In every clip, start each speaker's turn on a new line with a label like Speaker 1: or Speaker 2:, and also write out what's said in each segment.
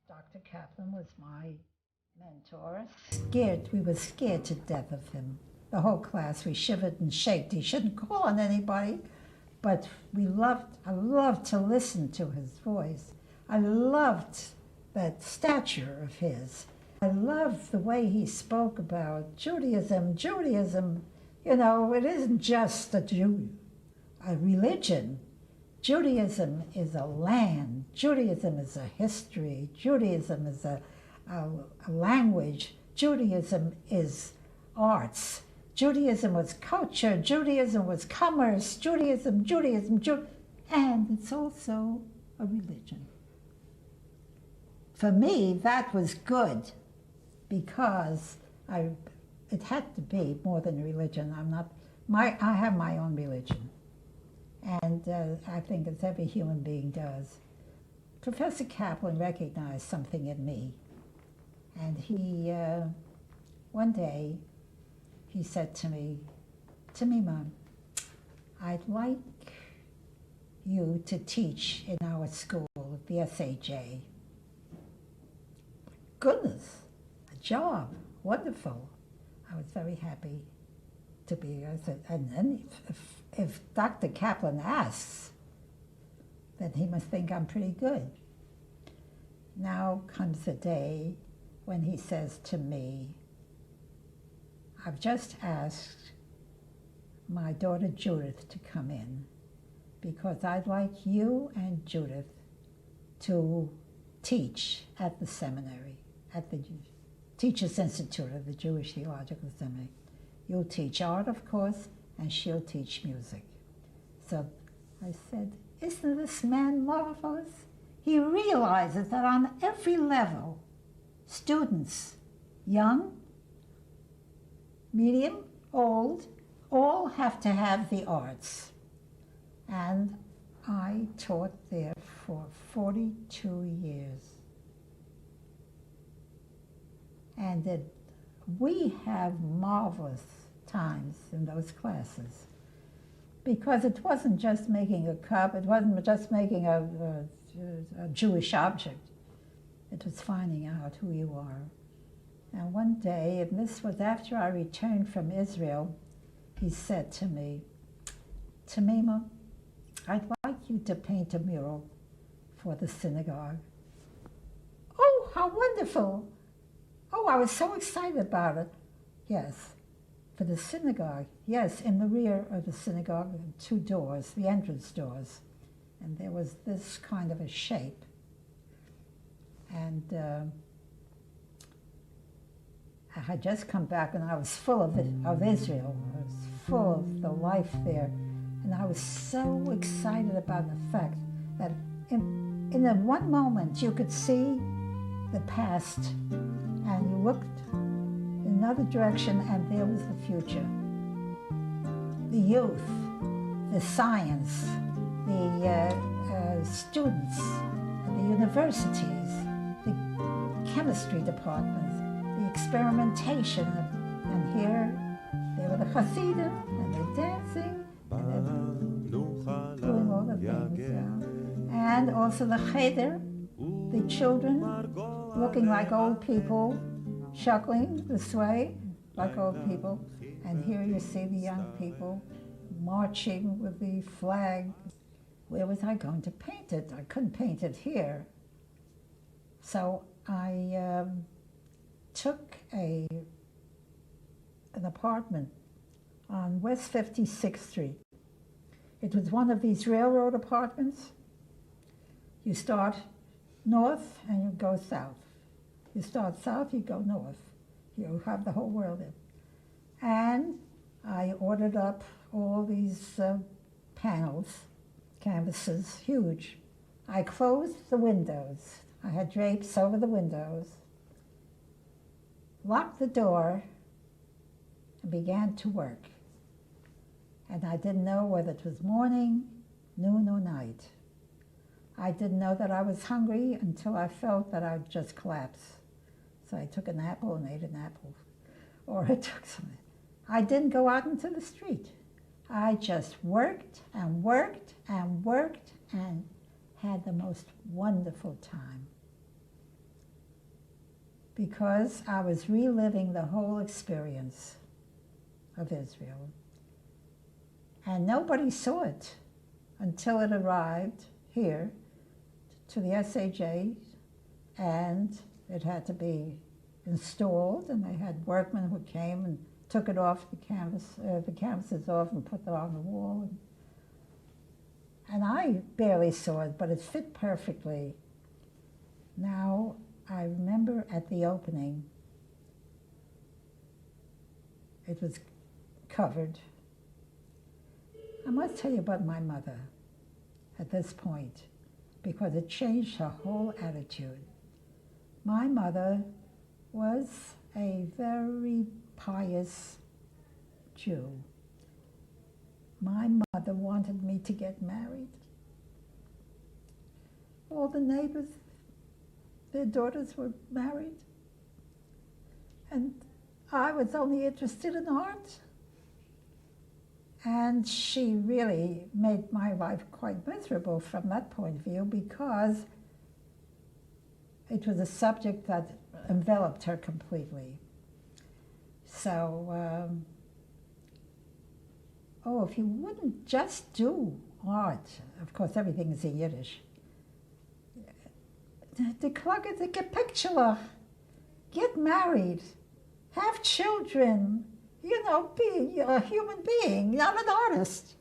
Speaker 1: Dr. Kaplan was my mentor. We were scared to death of him. The whole class, we shivered and shaked. He shouldn't call on anybody, but I loved to listen to his voice. I loved that stature of his. I loved the way he spoke about Judaism. Judaism, you know, it isn't just a religion. Judaism is a land. Judaism is a history. Judaism is a language. Judaism is arts. Judaism was culture. Judaism was commerce. Judaism, and it's also a religion. For me, that was good because it had to be more than a religion. I have my own religion. And I think as every human being does. Professor Kaplan recognized something in me. And he, one day, he said to me, Temima, I'd like you to teach in our school, the SAJ. Goodness, a job, wonderful. I was very happy to be, and then if Dr. Kaplan asks, then he must think I'm pretty good. Now comes the day when he says to me, I've just asked my daughter Judith to come in because I'd like you and Judith to teach at the seminary, at the Teachers Institute of the Jewish Theological Seminary. You'll teach art, of course, and she'll teach music. So I said, isn't this man marvelous? He realizes that on every level, students, young, medium, old, all have to have the arts. And I taught there for 42 years. And we have marvelous times in those classes because it wasn't just making a cup, it wasn't just making a Jewish object. It was finding out who you are. And one day, and this was after I returned from Israel, he said to me, Temima, I'd like you to paint a mural for the synagogue. Oh, how wonderful! Oh, I was so excited about it. Yes, for the synagogue. Yes, in the rear of the synagogue, 2 doors, the entrance doors. And there was this kind of a shape. And I had just come back and I was full of Israel. I was full of the life there. And I was so excited about the fact that in that one moment you could see the past and you looked in another direction and there was the future. The youth, the science, the students, the universities, the chemistry departments, the experimentation, and here they were the Hasidim, and they're dancing, and they're doing all the things, yeah. And also the cheder, the children looking like old people, shuckling this way like old people, and here you see the young people marching with the flag. Where was I going to paint it? I couldn't paint it here. So I took an apartment on West 56th Street. It was one of these railroad apartments. You start north and you go south. You start south, you go north. You have the whole world in. And I I ordered up all these panels, canvases, huge. I closed the windows. I had drapes over the windows, locked the door, and began to work. And I didn't know whether it was morning, noon, or night. I didn't know that I was hungry until I felt that I'd just collapse. So I took an apple and ate an apple. Or I took something. I didn't go out into the street. I just worked and worked and worked and had the most wonderful time. Because I was reliving the whole experience of Israel. And nobody saw it until it arrived here to the SAJ, and it had to be installed, and they had workmen who came and took it off the canvases off and put them on the wall. And I barely saw it, but it fit perfectly. Now, I remember at the opening, it was covered. I must tell you about my mother at this point, because it changed her whole attitude. My mother was a very pious Jew. My mother wanted me to get married. All the neighbors, their daughters were married. And I was only interested in art. And she really made my life quite miserable from that point of view, because it was a subject that enveloped her completely. So, if you wouldn't just do art, of course everything is in Yiddish. De klagge de gepictula, get married, have children, be a human being, not an artist.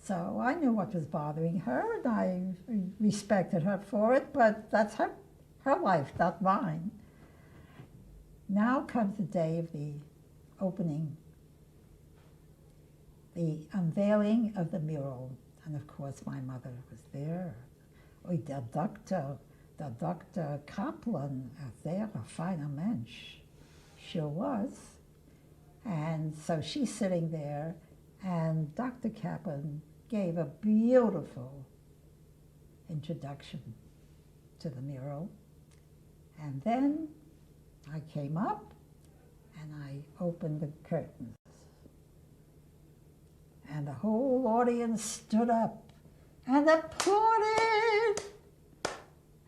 Speaker 1: So I knew what was bothering her, and I respected her for it, but that's her life, not mine. Now comes the day of the opening, the unveiling of the mural. And of course my mother was there. Der Dr. Kaplan, a sehr feiner Mensch. Sure was. And so she's sitting there, and Dr. Kaplan gave a beautiful introduction to the mural. And then I came up and I opened the curtains. And the whole audience stood up and applauded.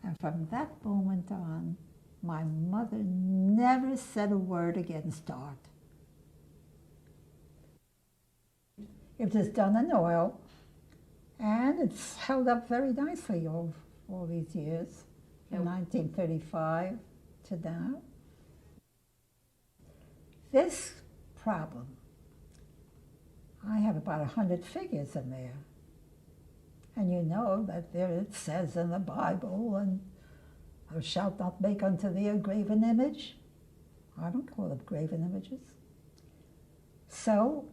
Speaker 1: And from that moment on, my mother never said a word against art. It was done in oil, and it's held up very nicely all these years, from 1935 to now. This problem, I have about 100 figures in there. And you know that there it says in the Bible, and thou shalt not make unto thee a graven image. I don't call them graven images. So,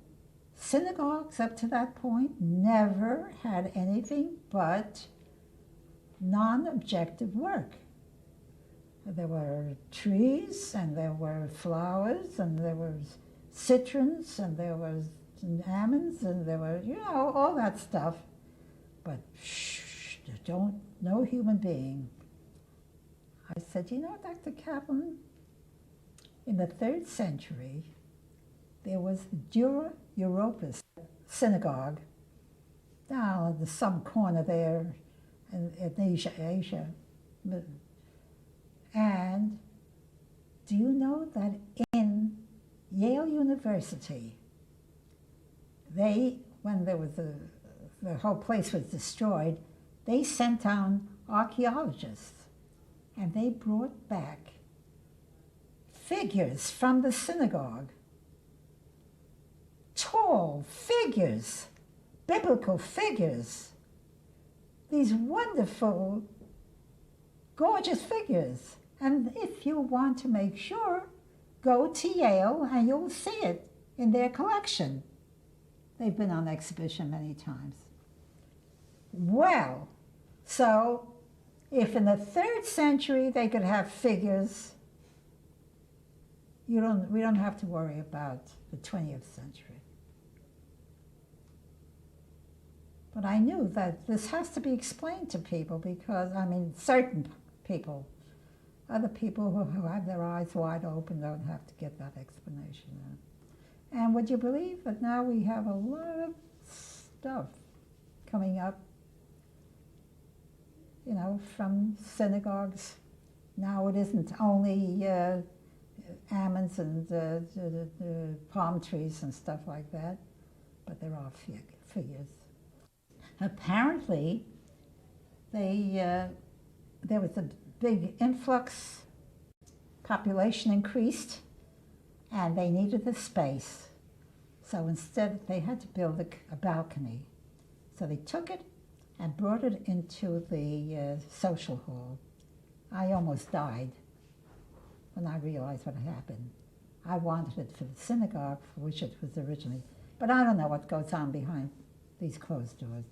Speaker 1: synagogues up to that point never had anything but non-objective work. There were trees, and there were flowers, and there was citrons, and there was almonds, and there were, all that stuff. But no human being. I said, Dr. Kaplan, in the 3rd century, there was the Europos Synagogue down in some corner there in Asia. And do you know that in Yale University, when there was the whole place was destroyed, they sent down archaeologists, and they brought back figures from the synagogue, tall figures, biblical figures, these wonderful, gorgeous figures. And if you want to make sure, go to Yale and you'll see it in their collection. They've been on exhibition many times. Well, so if in the 3rd century they could have figures, we don't have to worry about the 20th century. But I knew that this has to be explained to people because, I mean, certain people, other people who have their eyes wide open don't have to get that explanation. And would you believe that now we have a lot of stuff coming up, you know, from synagogues. Now it isn't only almonds and palm trees and stuff like that, but there are figures. Apparently, there was a big influx, population increased, and they needed the space. So instead, they had to build a balcony. So they took it and brought it into the social hall. I almost died when I realized what had happened. I wanted it for the synagogue, for which it was originally, but I don't know what goes on behind these closed doors.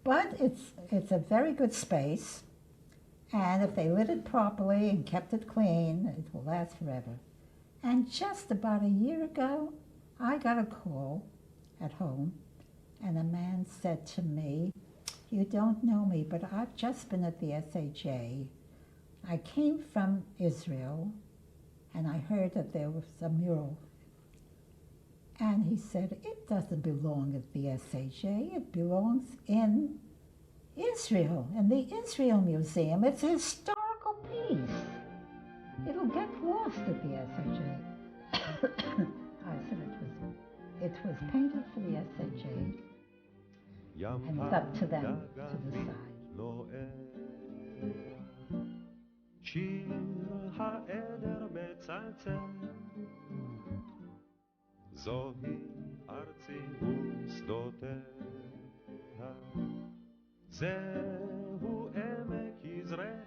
Speaker 1: But it's a very good space, and if they lit it properly and kept it clean, it will last forever. And just about a year ago, I got a call at home, and a man said to me, "You don't know me, but I've just been at the SAJ. I came from Israel, and I heard that there was a mural." And he said, "It doesn't belong at the SAJ, it belongs in Israel, in the Israel Museum. It's a historical piece. It'll get lost at the SAJ." I said it was painted for the SAJ, and it's up to them to decide.
Speaker 2: זוהי ארצי ושדותיה, זהו עמק יזרעאל,